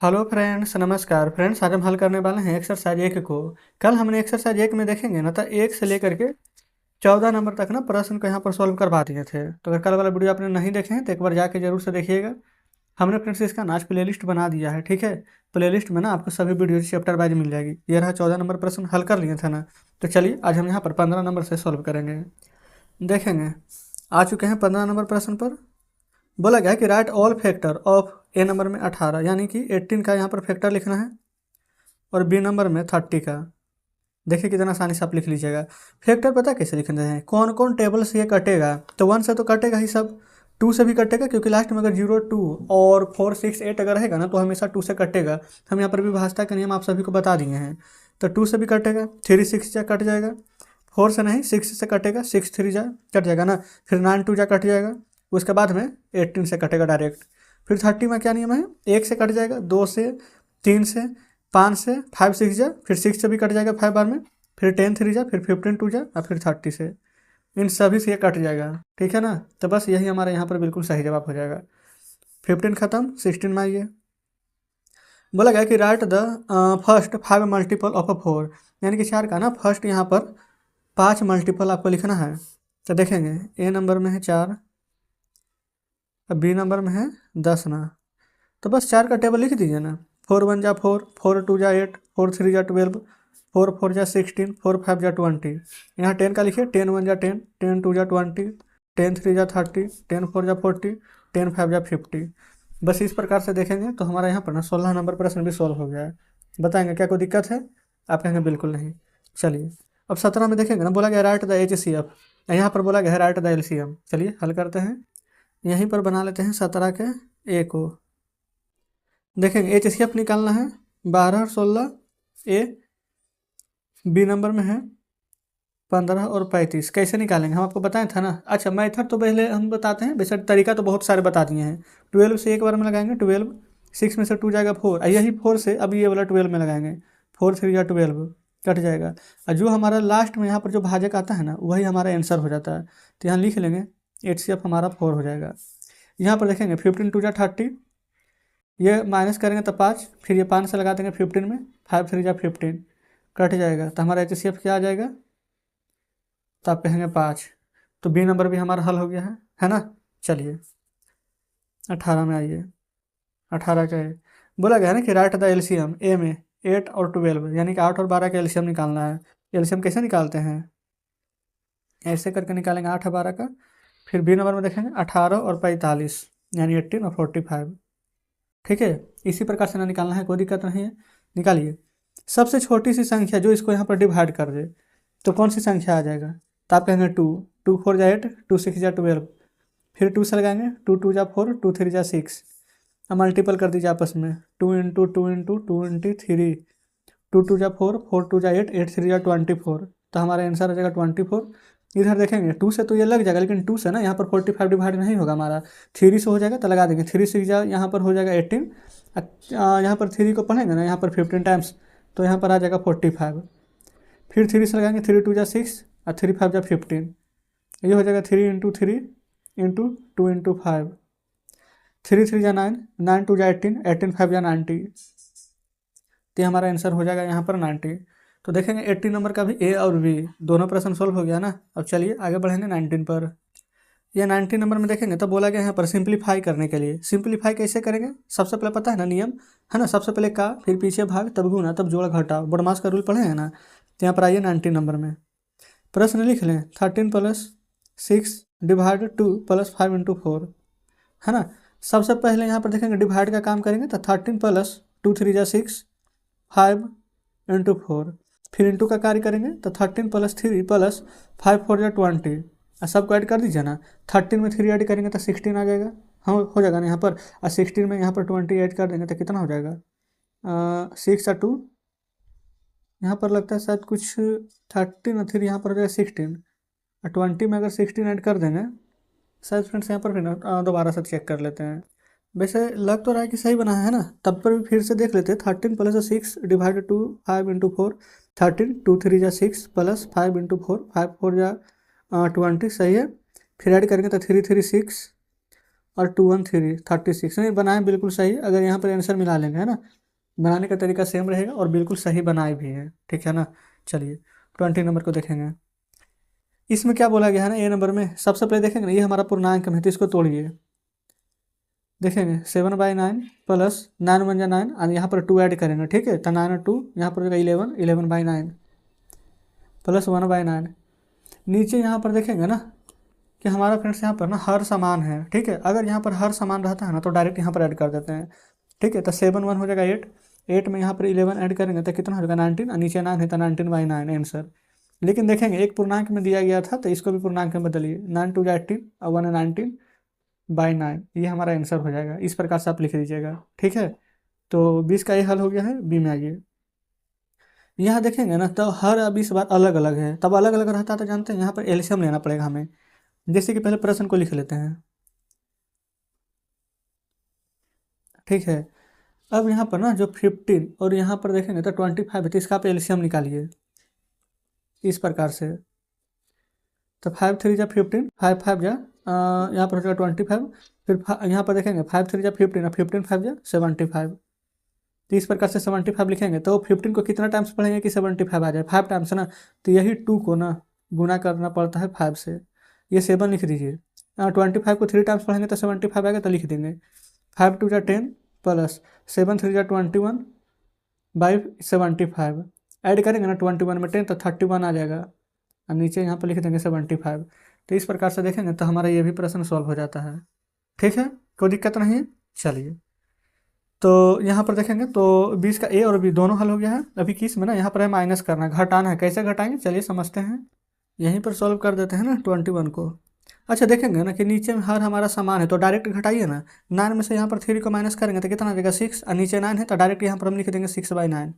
Hello friends, नमस्कार friends. आज हम हल करने वाले हैं एक्सरसाइज 1 को। कल हमने एक्सरसाइज 1 में देखेंगे ना, तो 1 से लेकर के 14 नंबर तक ना प्रश्न को यहाँ पर सॉल्व करवा दिए थे। तो अगर कल वाला वीडियो आपने नहीं देखे हैं तो एक बार जाके जरूर से देखिएगा। हमने फ्रेंड्स इसका ना आज प्लेलिस्ट बना दिया है, ठीक है। प्लेलिस्ट में ना आपको सभी वीडियो चैप्टर वाइज मिल जाएगी। ये रहा 14 नंबर प्रश्न हल कर लिए थे ना। तो चलिए आज हम यहाँ पर 15 नंबर से सॉल्व करेंगे। देखेंगे आ चुके हैं 15 नंबर प्रश्न पर। बोला गया है कि right all factor of A number में 18, यानी कि 18 का यहाँ पर फैक्टर लिखना है और बी नंबर में 30 का। देखिए कितना आसानी से आप लिख लीजिएगा। फैक्टर पता कैसे लिखते हैं, कौन कौन टेबल से ये कटेगा। तो 1 से तो कटेगा ही सब, 2 से भी कटेगा क्योंकि लास्ट में अगर 0 2 और 4 6 8 अगर रहेगा ना तो हमेशा 2 से कटेगा। हम यहाँ पर भी भाषा का नियम आप सभी को बता दिए हैं। तो 2 से भी कटेगा, 3 6 जा कट जाएगा, 4 से नहीं 6 से कटेगा, 6 3 जा कट जाएगा ना, फिर 9 2 जा कट जाएगा, उसके बाद में 18 से कटेगा डायरेक्ट। फिर 30 में क्या नियम है, 1 से कट जाएगा, 2 से, 3 से, 5 से, 5 6 जा, फिर 6 से भी कट जाएगा 5 बार में, फिर 10 3 जा, फिर 15 2 जा और फिर 30 से। इन सभी से ये कट जाएगा, ठीक है ना। तो बस यही हमारे यहाँ पर बिल्कुल सही जवाब हो जाएगा। 15 खत्म, 16 में आइए। बोला गया कि write the first 5 multiple of 4, यानी कि 4 का ना फर्स्ट यहाँ पर 5 मल्टीपल आपको लिखना है। तो देखेंगे ए नंबर में है 4, बी नंबर में है 10 ना। तो बस 4 का टेबल लिख दीजिए ना। 4 1 जा 4, 4 2 जा 8, 4 3 जा 12, 4 4 जा 16, 4 5 जा 20। यहाँ 10 का लिखिए, 10 1 जा 10, 10 2 जा 20, 10 3 जा 30, 10 4 जा 40, 10 5 जा 50। बस इस प्रकार से देखेंगे तो हमारा यहाँ पर ना 16 नंबर प्रश्न भी सॉल्व हो गया है। बताएंगे क्या कोई दिक्कत है, आप कहेंगे बिल्कुल नहीं। चलिए अब 17 में देखेंगे ना, बोला गया राइट द HCF, यहाँ पर बोला गया है राइट द LCM। चलिए हल करते हैं। यहीं पर बना लेते हैं 17 के ए को। देखेंगे HCF निकालना है 12 और 16, ए बी नंबर में है 15 और 35। कैसे निकालेंगे हम आपको बताएं था ना। अच्छा मेथड तो पहले हम बताते हैं, वैसे तरीका तो बहुत सारे बता दिए हैं। 12 से एक बार में लगाएंगे 12, 6 में से 2 जाएगा 4, यही 4 से अब ये वाला 12 में लगाएंगे, 4 3 या 12 कट जाएगा। और जो हमारा लास्ट में यहाँ पर जो भाजक आता है ना वही हमारा आंसर हो जाता है। तो यहाँ लिख लेंगे HCF हमारा 4 हो जाएगा। यहाँ पर देखेंगे 15 2 जा 30, ये माइनस करेंगे तो 5, फिर ये 5 से लगा देंगे 15 में, 5 3 जा 15 कट जाएगा। तो हमारा HCF क्या आ जाएगा, तो आप कहेंगे 5। तो बी नंबर भी हमारा हल हो गया है ना। चलिए 18 में आइए। 18 का है, बोला गया है ना कि राइट द LCM ए में 8 और 12, यानी कि 8 और 12 का LCM निकालना है। LCM कैसे निकालते हैं, ऐसे करके निकालेंगे 8 और 12 का। फिर बी नंबर में देखेंगे 18 और 45, यानी 18 और 45, ठीक है। इसी प्रकार से ना निकालना है, कोई दिक्कत नहीं है, निकालिए। सबसे छोटी सी संख्या जो इसको यहाँ पर डिवाइड कर दे तो कौन सी संख्या आ जाएगा। तो आप कहेंगे 2, 2 4 जा 8, 2 6 जा 12, फिर 2 से लगाएंगे, 2 2 जा 4, 2 3 जा 6। अब मल्टीपल कर दीजिए आपस में, 2 इंटू 2 इंटू 2 इंटू 3, 2 2 जा 4, 4 2 जा 8, 8 3 जा 24। तो हमारा आंसर आ जाएगा 24। इधर देखेंगे 2 से तो ये लग जाएगा, लेकिन 2 से ना यहाँ पर 45 डिवाइड नहीं होगा हमारा, 3 से हो जाएगा। तो लगा देंगे 3 6 जा, यहाँ पर हो जाएगा 18, यहाँ पर 3 को पढ़ेंगे ना यहाँ पर 15 टाइम्स, तो यहाँ पर आ जाएगा 45। फिर 3 से लगाएंगे, 3 2 जा 6 और 3 5 जा 15, ये हो जाएगा 3 इंटू 3 इंटू 2 इंटू 5, 3 3 जा 9, 9 2 जा 18, 18 5 जा 90। तो हमारा आंसर हो जाएगा यहाँ पर 90। तो देखेंगे 80 नंबर का भी ए और बी दोनों प्रश्न सोल्व हो गया ना। अब चलिए आगे बढ़ेंगे 19 पर। ये 19 नंबर में देखेंगे तो बोला गया यहाँ पर सिंप्लीफाई करने के लिए। सिंप्लीफाई कैसे करेंगे, सबसे पहले पता है ना नियम, है ना। सबसे पहले का, फिर पीछे भाग, तब गुना, तब जोड़ घटाओ, बड़मास का रूल पढ़े हैं ना। तो यहाँ पर आइए 19 नंबर में प्रश्न लिख लें, 13 + 6 डिवाइड 2 + 5 इंटू 4, है ना। सबसे पहले यहाँ पर देखेंगे डिवाइड का काम करेंगे तो 13 + 2 3 जा 6, 5 इंटू 4, फिर इंटू का कार्य करेंगे तो 13 + 3 + 5 4 जा 20, सबको ऐड कर दीजिए ना। 13 में 3 ऐड करेंगे तो 16 आ जाएगा, हाँ हो जाएगा ना यहाँ पर। और 16 में यहाँ पर 20 ऐड कर देंगे तो कितना हो जाएगा, 6 और 2, यहाँ पर लगता है शायद कुछ 13 और 3 यहाँ पर हो जाएगा 16, और 20 में अगर 16 ऐड कर देंगे शायद। फ्रेंड्स यहाँ पर फिर दोबारा से चेक कर लेते हैं। वैसे लग तो रहा है कि सही बना है ना, तब पर भी फिर से देख लेते हैं। 13 + 6 डिवाइड 2 5 इंटू 4, 13 2 3 जा 6 + 5 इंटू 4, 5 4 जा 20, सही है। फिर ऐड करेंगे तो 3 3 6 और 2 1 3 36। नहीं बनाए बिल्कुल सही, अगर यहाँ पर आंसर मिला लेंगे, है ना। बनाने का तरीका सेम रहेगा और बिल्कुल सही बनाए भी है, ठीक है ना। चलिए 20 नंबर को देखेंगे। इसमें क्या बोला गया है ना, ए नंबर में सबसे पहले देखेंगे ना, ये हमारा पूर्णांक है तो इसको तोड़िए। देखेंगे 7/9 प्लस 9 × 9 और यहाँ पर 2 ऐड करेंगे, ठीक है। तो 9 और 2 यहाँ पर हो जाएगा 11, 11/9 प्लस 1/9। नीचे यहाँ पर देखेंगे ना कि हमारा फ्रेंड्स यहाँ पर ना हर समान है, ठीक है। अगर यहाँ पर हर समान रहता है ना तो डायरेक्ट यहाँ पर ऐड कर देते हैं, ठीक है। तो 7 1 हो जाएगा 8, 8 में यहाँ पर 11 ऐड करेंगे तो कितना हो जाएगा 19 और नीचे 9 है तो 19/9 आंसर। लेकिन देखेंगे एक पूर्णांक में दिया गया था तो इसको भी पूर्णांक में बदलिए, 9 2 18 और 1 19/9, ये हमारा आंसर हो जाएगा। इस प्रकार से आप लिख दीजिएगा, ठीक है। तो 20 का ये हल हो गया है, बी में आइए। यहाँ देखेंगे ना तो हर अब इस बार अलग अलग है, तब अलग अलग रहता तो जानते हैं यहाँ पर एलसीएम लेना पड़ेगा हमें। जैसे कि पहले प्रश्न को लिख लेते हैं, ठीक है। अब यहाँ पर ना जो 15 और यहाँ पर देखेंगे तो 25 है, तो इसका आप एलसीएम निकालिए इस प्रकार से। तो 5 3 जा 15, 5 5 जा यहाँ पर हो जाएगा 25, फिर यहाँ पर देखेंगे 5 3 जा 15 और 15 5 जा 75। तो इस प्रकार से 75 लिखेंगे तो 15 को कितना टाइम्स पढ़ेंगे कि 75 आ जाए, 5 टाइम्स है ना। तो यही 2 को ना गुना करना पड़ता है 5 से, ये 7 लिख दीजिए। 25 को 3 टाइम्स पढ़ेंगे तो 75 आएगा, तो लिख देंगे 5 2 जा 10 प्लस 7 3 जा 21/75। ऐड करेंगे ना 21 में 10 तो 31 आ जाएगा और नीचे यहाँ पर लिख देंगे 75। तो इस प्रकार से देखेंगे तो हमारा ये भी प्रश्न सॉल्व हो जाता है, ठीक है। कोई दिक्कत नहीं है। चलिए तो यहाँ पर देखेंगे तो 20 का ए और बी दोनों हल हो गया है। अभी किस में ना यहाँ पर है माइनस करना, घटाना है, कैसे घटाएंगे चलिए समझते हैं। यहीं पर सॉल्व कर देते हैं ना 21 को। अच्छा देखेंगे ना कि नीचे में हर हमारा समान है तो डायरेक्ट घटाइए ना, 9 में से यहाँ पर 3 को माइनस करेंगे तो कितना आ जाएगा 6 और नीचे 9 है तो डायरेक्ट यहाँ पर हम लिख देंगे 6/9।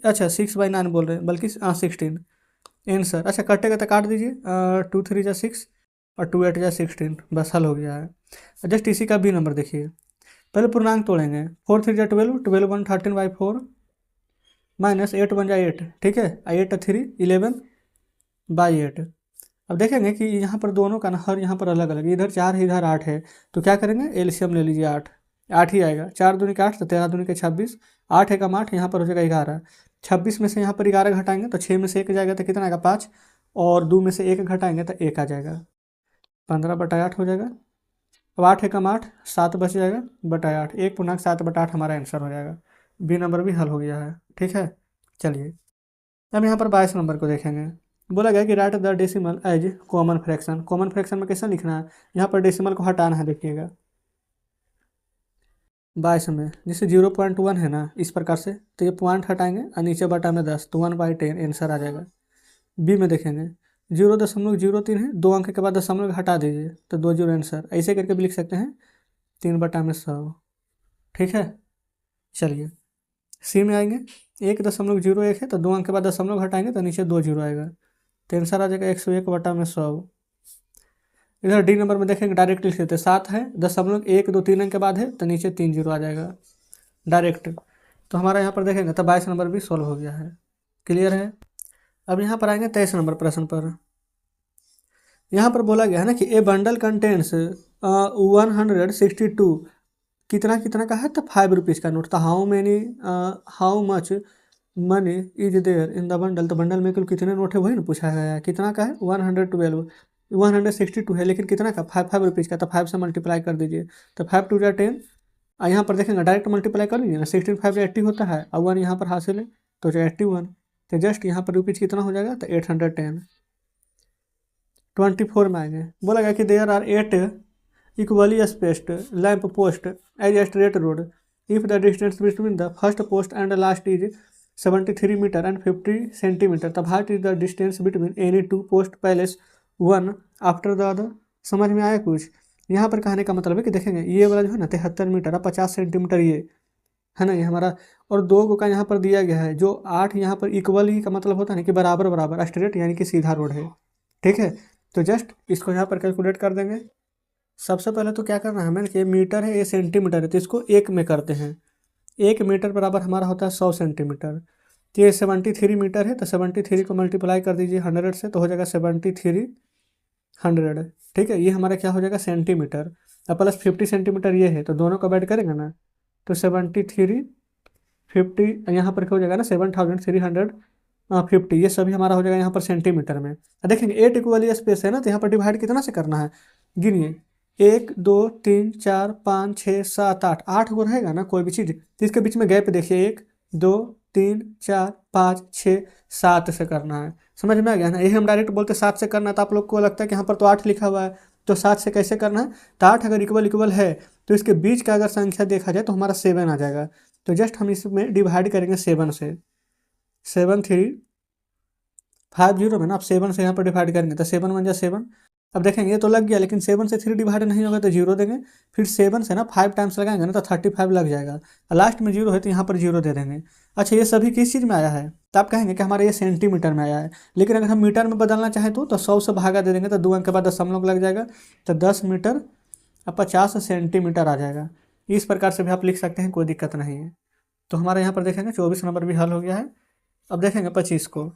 अच्छा 6/9 बोल रहे हैं बल्कि 16 आंसर। अच्छा कटेगा तो काट दीजिए, 2 3 जा 6 और 2 8 जा 16, बस हल हो गया है। जस्ट इसी का बी नंबर देखिए, पहले पूर्णांक तोड़ेंगे, 4 3 जा 12, 12 1 13/4 माइनस 8 1 जा 8, ठीक है। 8 3 11/8। अब देखेंगे कि यहाँ पर दोनों का ना हर यहाँ पर अलग अलग, इधर 4 है इधर 8 है, तो क्या करेंगे एलसीएम ले लीजिए, 8 8 ही आएगा। 4 दूनी का 8 तो 13 दूनी का 26, 8 एकम 8 यहाँ पर हो जाएगा 11। 26 में से यहाँ पर 11 घटाएंगे तो 6 में से 1 जाएगा तो कितना आएगा 5, और 2 में से 1 घटाएंगे तो 1 आ जाएगा, 15/8 हो जाएगा। अब 8 एकम 8 7 बच जाएगा बटा 8, 1 पूर्णांक 7/8 हमारा आंसर हो जाएगा। बी नंबर भी हल हो गया है, ठीक है। चलिए अब यहाँ पर 22 नंबर को देखेंगे। बोला गया कि write the decimal as common fraction. Common fraction में कैसे लिखना है, यहाँ पर डेसिमल को हटाना है, देखिएगा 22 में जैसे 0.1 है ना इस प्रकार से, तो ये पॉइंट हटाएंगे और नीचे बटा में 10 तो 1/10 आंसर आ जाएगा। बी में देखेंगे 0.03 है, 2 अंक के बाद दशमलव हटा दीजिए तो 2 0 आंसर, ऐसे करके भी लिख सकते हैं 3/100, ठीक है। चलिए सी में आएंगे 1.01 है तो 2 अंक के बाद दशमलव घटाएंगे तो नीचे 2 0 आएगा, तो आंसर आ जाएगा 101/100। इधर डी नंबर में देखेंगे डायरेक्ट लिख देते, 7 है 0.123 अंक के बाद है तो नीचे 3 0 आ जाएगा डायरेक्ट। तो हमारा यहाँ पर देखेंगे तो 22 नंबर भी सॉल्व हो गया है, क्लियर है। अब यहाँ पर आएंगे 23 नंबर प्रश्न पर। यहाँ पर बोला गया है ना कि ए बंडल कंटेंट्स 162, कितना कितना का है तो 5 रुपीज़ का नोट। तो how much money is there in the bundle, तो बंडल में कुल कितने नोट है वही ना पूछा गया है। कितना का है 112, 162 है, लेकिन कितना का 5 रुपीज़ का, तो 5 से मल्टीप्लाई कर दीजिए तो 5 2 जा 10। और यहाँ पर देखेंगे डायरेक्ट मल्टीप्लाई कर लीजिए ना, 16 5 80 होता है और 1 यहाँ पर हासिल है तो 81, तो जस्ट यहाँ पर रुपीज़ कितना हो जाएगा तो 810। 24 में आएंगे, बोला गया कि there are 8 equally spaced lamp post as a straight road if the distance between the first post and the last is 73 metre and 50 centimetre, तब what is the distance between any two post placed one after the other. समझ में आया कुछ। यहाँ पर कहने का मतलब है कि देखेंगे ये वाला जो है ना 73 मीटर और 50 सेंटीमीटर ये है ना, ये हमारा, और 2 का यहाँ पर दिया गया है जो 8 यहाँ पर इक्वली का मतलब होता है ना कि बराबर बराबर, स्ट्रेट यानी कि सीधा रोड है, ठीक है। तो जस्ट इसको यहाँ पर कैलकुलेट कर देंगे। सबसे पहले तो क्या करना है हमें कि मीटर है ये सेंटीमीटर है तो इसको 1 में करते हैं, 1 मीटर बराबर हमारा होता है 100 सेंटीमीटर। तो ये 73 मीटर है तो 73 को मल्टीप्लाई कर दीजिए 100 से तो हो जाएगा 7300, ठीक है। ये हमारा क्या हो जाएगा सेंटीमीटर। और प्लस 50 सेंटीमीटर ये है, तो दोनों को ऐड करेंगे ना तो 73 50 यहाँ पर क्या हो जाएगा ना 7350, ये सभी हमारा हो जाएगा यहाँ पर सेंटीमीटर में। देखेंगे 8 इक्वली स्पेस है ना, तो यहाँ पर डिवाइड कितना से करना है, गिनिए 1 2 3 4 5 6 7 8, 8 गो रहेगा ना कोई भी चीज़, तो इसके बीच में गैप देखिए 1 2 3 4 5 6 7 से करना है। समझ में आ गया ना, यही हम डायरेक्ट बोलते 7 से करना है, तो आप लोग को लगता है कि यहाँ पर तो 8 लिखा हुआ है, तो 7 से कैसे करना है, तो 8 अगर इक्वल इक्वल है तो इसके बीच का अगर संख्या देखा जाए तो हमारा 7 आ जाएगा। तो जस्ट हम इसमें डिवाइड करेंगे 7 से, 7350 में ना आप 7 से यहाँ पर डिवाइड करेंगे तो 7 1 जा 7। अब देखेंगे ये तो लग गया, लेकिन 7 से 3 डिवाइड नहीं होगा तो 0 देंगे, फिर 7 से ना 5 टाइम्स लगाएंगे ना तो 35 लग जाएगा, और लास्ट में 0 है तो यहाँ पर 0 दे देंगे। अच्छा, ये सभी किस चीज़ में आया है, तो आप कहेंगे कि हमारे ये सेंटीमीटर में आया है, लेकिन अगर हम मीटर में बदलना चाहें तो 100 से भागा दे देंगे तो 2 अंक के बाद दशमलव लग जाएगा, तो 10 मीटर और 50 सेंटीमीटर आ जाएगा। इस प्रकार से भी आप लिख सकते हैं, कोई दिक्कत नहीं है। तो हमारे यहाँ पर देखेंगे 24 नंबर भी हल हो गया है। अब देखेंगे 25 को।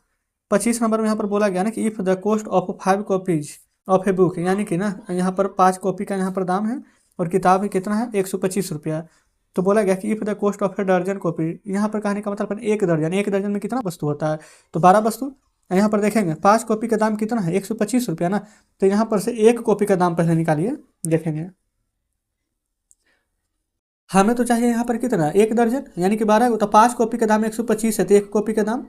25 नंबर में यहाँ पर बोला गया ना कि if the cost of 5 copies of a book, यानी कि ना यहाँ पर 5 कॉपी का यहाँ पर दाम है और किताब है कितना है 125 रुपया। तो बोला गया कि इफ़ द कॉस्ट ऑफ ए दर्जन कॉपी, यहाँ पर कहने का मतलब एक दर्जन, एक दर्जन में कितना वस्तु होता है, तो 12 वस्तु। यहाँ पर देखेंगे 5 कॉपी का दाम कितना है 125 रुपया ना, तो यहाँ पर से एक कॉपी का दाम पहले निकालिए। देखेंगे हमें तो चाहिए यहाँ पर कितना एक दर्जन, यानी कि 12 को, तो 5 कॉपी का दाम 125 है, तो एक कॉपी का दाम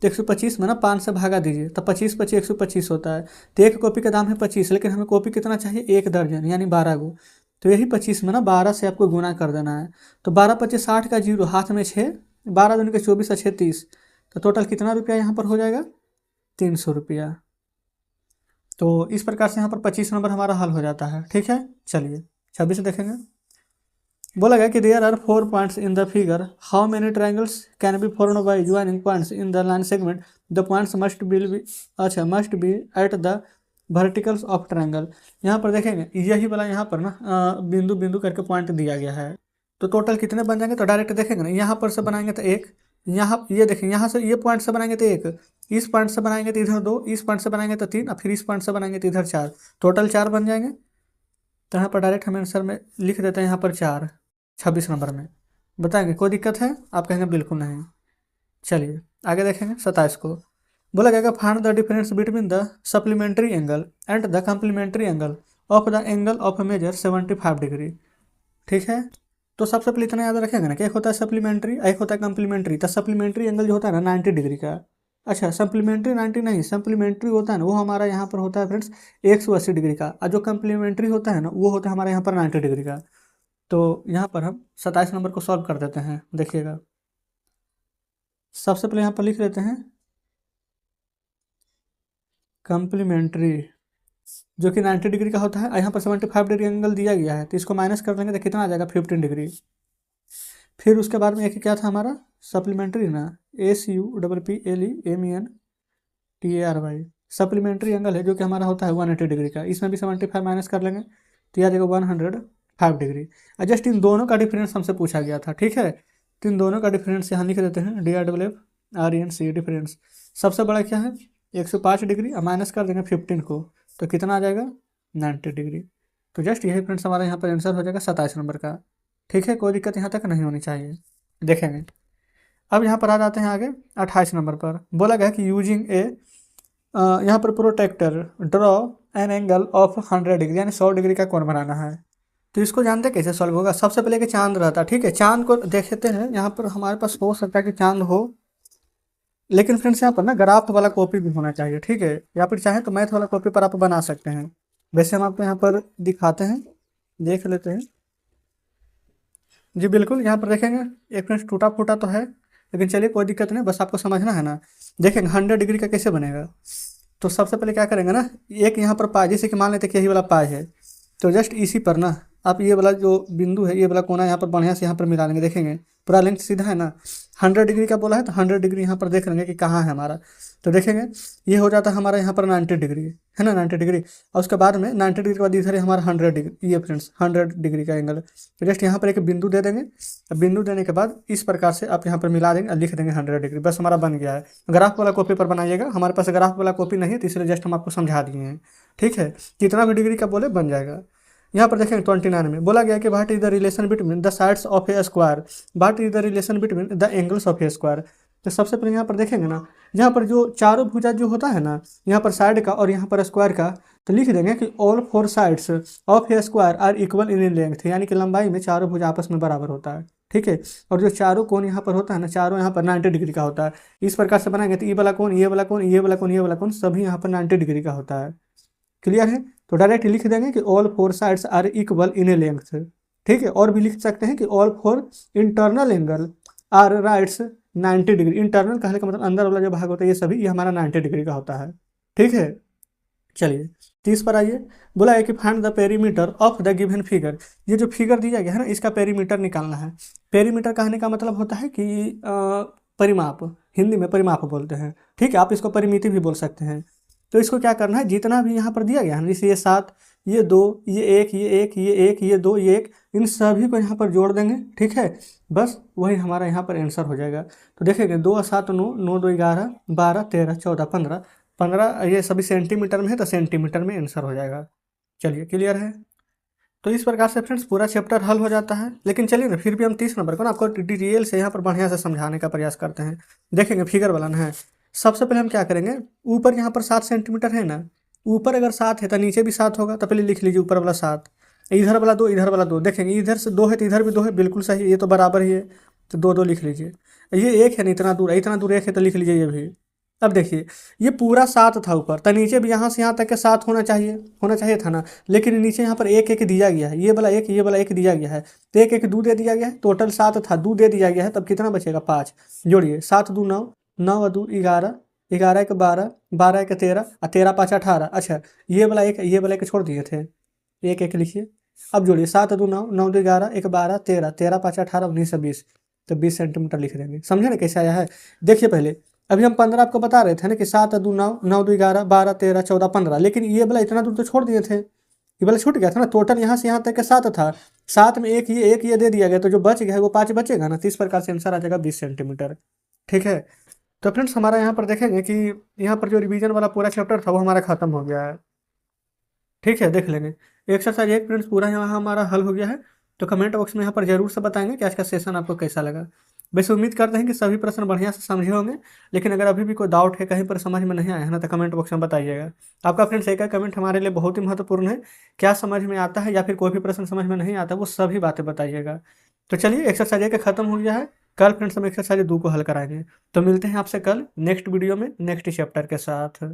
तो 125 में ना 5 से भागा दीजिए तो 25 25 125 होता है, तो एक कॉपी का दाम है 25, लेकिन हमें कॉपी कितना चाहिए एक दर्जन यानी 12 गो, तो यही 25 में ना 12 से आपको गुना कर देना है। तो 12 25 60 का 0, हाथ में 6, 12 दूनी के 24 और 6 30, तो टोटल कितना रुपया यहाँ पर हो जाएगा 300 रुपया। तो इस प्रकार से यहाँ पर 25 नंबर हमारा हल हो जाता है। ठीक है, चलिए 26 देखेंगे। बोला गया कि there are 4 points in the figure, how many triangles can be formed by joining points in the line segment, the points must be at the verticals of triangle. यहाँ पर देखेंगे यही वाला यहाँ पर ना बिंदु बिंदु करके पॉइंट दिया गया है, तो टोटल कितने बन जाएंगे, तो डायरेक्ट देखेंगे ना यहाँ पर से बनाएंगे तो एक, यहाँ ये देखेंगे यहाँ से ये पॉइंट से बनाएंगे तो एक, इस पॉइंट से बनाएंगे तो इधर 2, इस पॉइंट से बनाएंगे तो 3 और फिर इस पॉइंट से बनाएंगे तो इधर 4, टोटल 4 बन जाएंगे। तो यहाँ पर डायरेक्ट हम आंसर में लिख देते हैं यहाँ पर 4 26 नंबर में। बताएंगे कोई दिक्कत है, आप कहेंगे बिल्कुल नहीं। चलिए आगे देखेंगे 27 को। बोला गया find the difference between the supplementary angle and the complementary angle of the angle of measure 75 degree. ठीक है, तो सबसे पहले इतना याद रखेंगे ना कि एक होता है सप्लीमेंट्री, एक होता है कम्प्लीमेंट्री। तो सप्लीमेंट्री एंगल जो होता है ना 90 डिग्री का, अच्छा सप्लीमेंट्री 90 नहीं, सप्लीमेंट्री होता है ना वो हमारा यहाँ पर होता है फ्रेंड्स 180 डिग्री का, और जो कम्प्लीमेंट्री होता है ना वो होता है हमारे यहाँ पर 90 डिग्री का। तो यहाँ पर हम 27 नंबर को सॉल्व कर देते हैं। देखिएगा सबसे पहले यहाँ पर लिख लेते हैं कम्प्लीमेंट्री जो कि 90 डिग्री का होता है, यहाँ पर 75 डिग्री एंगल दिया गया है, तो इसको माइनस कर लेंगे तो कितना आ जाएगा 15 डिग्री। फिर उसके बाद में एक क्या था हमारा सप्लीमेंट्री ना, SUPPLEMENTARY, सप्लीमेंट्री एंगल है जो कि हमारा होता है 180 डिग्री का, इसमें भी 75 माइनस कर लेंगे तो यह आ जाएगा 105 डिग्री। जस्ट इन दोनों का डिफरेंस हमसे पूछा गया था। ठीक है, तो इन दोनों का डिफरेंस यहाँ लिख देते हैं DRFRENC डिफरेंस। सबसे बड़ा क्या है 105 डिग्री, और माइनस कर देंगे 15 को, तो कितना आ जाएगा 90 डिग्री। तो जस्ट यही फ्रेंड्स हमारा यहाँ पर आंसर हो जाएगा 27 नंबर का। ठीक है, कोई दिक्कत यहाँ तक नहीं होनी चाहिए। देखेंगे अब यहाँ पर आ जाते हैं आगे 28 नंबर पर। बोला गया कि यूजिंग ए यहाँ पर protractor draw an angle of 100 degree, यानी 100 डिग्री का कोण बनाना है। तो इसको जानते कैसे सॉल्व होगा, सबसे पहले कि चांद रहता है। ठीक है, चांद को देखते हैं, यहाँ पर हमारे पास हो सकता है कि चांद हो, लेकिन फ्रेंड्स यहाँ पर ना ग्राफ वाला कॉपी भी होना चाहिए। ठीक है, या फिर चाहे तो मैथ वाला कॉपी पर आप बना सकते हैं। वैसे हम आपको यहाँ पर दिखाते हैं, देख लेते हैं। जी बिल्कुल, यहाँ पर देखेंगे एक फ्रेंड्स टूटा फूटा तो है, लेकिन चलिए कोई दिक्कत नहीं, बस आपको समझना है ना। देखेंगे 100 डिग्री का कैसे बनेगा, तो सबसे पहले क्या करेंगे ना, एक यहाँ पर पाई, जैसे कि मान लेते कि यही वाला पाई है, तो जस्ट इसी पर ना आप ये वाला जो बिंदु है, ये वाला कोना यहाँ पर बढ़िया से यहाँ पर मिला लेंगे। देखेंगे पूरा लेंथ सीधा है ना, 100 डिग्री का बोला है तो 100 डिग्री यहाँ पर देख लेंगे कि कहाँ है हमारा। तो देखेंगे ये हो जाता है हमारा यहाँ पर 90 डिग्री है ना, 90 डिग्री, और उसके बाद में 90 डिग्री के बाद इधर है हमारा 100 डिग्री, ये फ्रेंड्स 100 डिग्री का एंगल। तो जस्ट यहाँ पर एक बिंदु दे देंगे, बिंदु देने के बाद इस प्रकार से आप यहाँ पर मिला देंगे और लिख देंगे 100 डिग्री, बस हमारा बन गया है। ग्राफ वाला कॉपी पर बनाइएगा, हमारे पास ग्राफ वाला कॉपी नहीं है तो इसलिए जस्ट हम आपको समझा दिए हैं। ठीक है, कितना भी डिग्री का बोले बन जाएगा। यहाँ पर देखेंगे 29 में बोला गया कि what is the relation between the sides of a square, what is the relation between the angles of a square. तो सबसे पहले यहाँ पर देखेंगे ना, यहाँ पर जो चारों भुजा जो होता है ना, यहाँ पर साइड का और यहाँ पर स्क्वायर का, तो लिख देंगे कि all four sides of a square are equal in length, यानी कि लंबाई में चारों भुजा आपस में बराबर होता है। ठीक है, और जो चारों कोण यहाँ पर होता है ना, चारों यहाँ पर 90 डिग्री का होता है। इस प्रकार से बनाएंगे तो ये वाला कोण, ये वाला कोण, ये वाला कोण, ये वाला कोण सभी यहाँ पर 90 डिग्री का होता है। क्लियर है, तो डायरेक्ट लिख देंगे कि all four sides are equal in a length. ठीक है, और भी लिख सकते हैं कि all four internal angle are rights 90 degree. Internal कहने का मतलब अंदर वाला जो भाग होता है ये सभी, ये हमारा 90 डिग्री का होता है। ठीक है, चलिए 30 पर आइए। बोला है कि find the perimeter of the given figure. ये जो फिगर दिया गया है ना, इसका पेरीमीटर निकालना है। पेरीमीटर कहने का मतलब होता है कि परिमाप, हिंदी में परिमाप बोलते हैं। ठीक है, आप इसको परिमिति भी बोल सकते हैं। तो इसको क्या करना है, जितना भी यहाँ पर दिया गया है, जैसे ये 7, ये 2, ये 1, ये 1, ये 1, ये 2, ये 1, इन सभी को यहाँ पर जोड़ देंगे। ठीक है, बस वही हमारा यहाँ पर आंसर हो जाएगा। तो देखेंगे 2 और 7 9, 9 2 11, 12 13 14 15, 15 ये सभी सेंटीमीटर में है तो सेंटीमीटर में आंसर हो जाएगा। चलिए क्लियर है। तो इस प्रकार से फ्रेंड्स पूरा चैप्टर हल हो जाता है। लेकिन चलिए ना, फिर भी हम 30 नंबर को ना आपको डिटेल से यहाँ पर बढ़िया से समझाने का प्रयास करते हैं। देखेंगे फिगर बनाना है। सबसे पहले हम क्या करेंगे, ऊपर यहाँ पर 7 सेंटीमीटर है ना, ऊपर अगर 7 है तो नीचे भी 7 होगा। तो पहले लिख लीजिए ऊपर वाला 7, इधर वाला 2, इधर वाला 2। देखेंगे इधर से 2 है तो इधर भी 2 है, बिल्कुल सही, ये तो बराबर ही है, तो 2 2 लिख लीजिए। ये 1 है ना, इतना दूर है, इतना दूर 1 है तो लिख लीजिए ये भी। अब देखिए ये पूरा 7 था ऊपर, तो नीचे भी यहाँ से यहाँ तक के 7 होना चाहिए था ना, लेकिन नीचे यहाँ पर 1 1 दिया गया है। ये वाला 1, ये वाला 1 दिया गया है, तो 1 1 2 दे दिया गया है। टोटल 7 था, 2 दे दिया गया है, तब कितना बचेगा 5। जोड़िए 7 2 9, 9 2 11, 11 1 12, 12 1 13, और 13 5 18। अच्छा ये वाला 1, ये वाला 1 छोड़ दिए थे, 1 1 लिखिए। अब जोड़िए 7 2 9, 9 2 11, 1 12 13, 13 5 18 19 20, तो 20 सेंटीमीटर लिख देंगे। समझे ना कैसे आया है। देखिए पहले अभी हम 15 आपको बता रहे थे ना कि 7 2 9, 9 2 11, 12 13 14 15, लेकिन ये वाला इतना दूर तो छोड़ दिए थे, ये वाला छूट गया था ना। टोटल यहाँ से यहाँ तक के 7 था, 7 में एक ये दे दिया गया, तो जो बच गया है वो 5 बचेगा ना। तो इस प्रकार से आंसर आ जाएगा 20 सेंटीमीटर। ठीक है, तो फ्रेंड्स हमारा यहाँ पर देखेंगे कि यहाँ पर जो रिवीजन वाला पूरा चैप्टर था वो हमारा खत्म हो गया है। ठीक है, देख लेंगे एक्सरसाइज 1 फ्रेंड्स पूरा यहाँ हमारा हल हो गया है। तो कमेंट बॉक्स में यहाँ पर जरूर से बताएंगे कि आज का सेशन आपको कैसा लगा। वैसे उम्मीद करते हैं कि सभी प्रश्न बढ़िया से समझे होंगे, लेकिन अगर अभी भी कोई डाउट है, कहीं पर समझ में नहीं आया है ना, तो कमेंट बॉक्स में बताइएगा। आपका फ्रेंड्स एक कमेंट हमारे लिए बहुत ही महत्वपूर्ण है। क्या समझ में आता है या फिर कोई भी प्रश्न समझ में नहीं आता, वो सभी बातें बताइएगा। तो चलिए एक्सरसाइज 1 खत्म हो गया है। कल फ्रेंड्स हम एक्सरसाइज 2 को हल कराएंगे। तो मिलते हैं आपसे कल नेक्स्ट वीडियो में नेक्स्ट चैप्टर के साथ।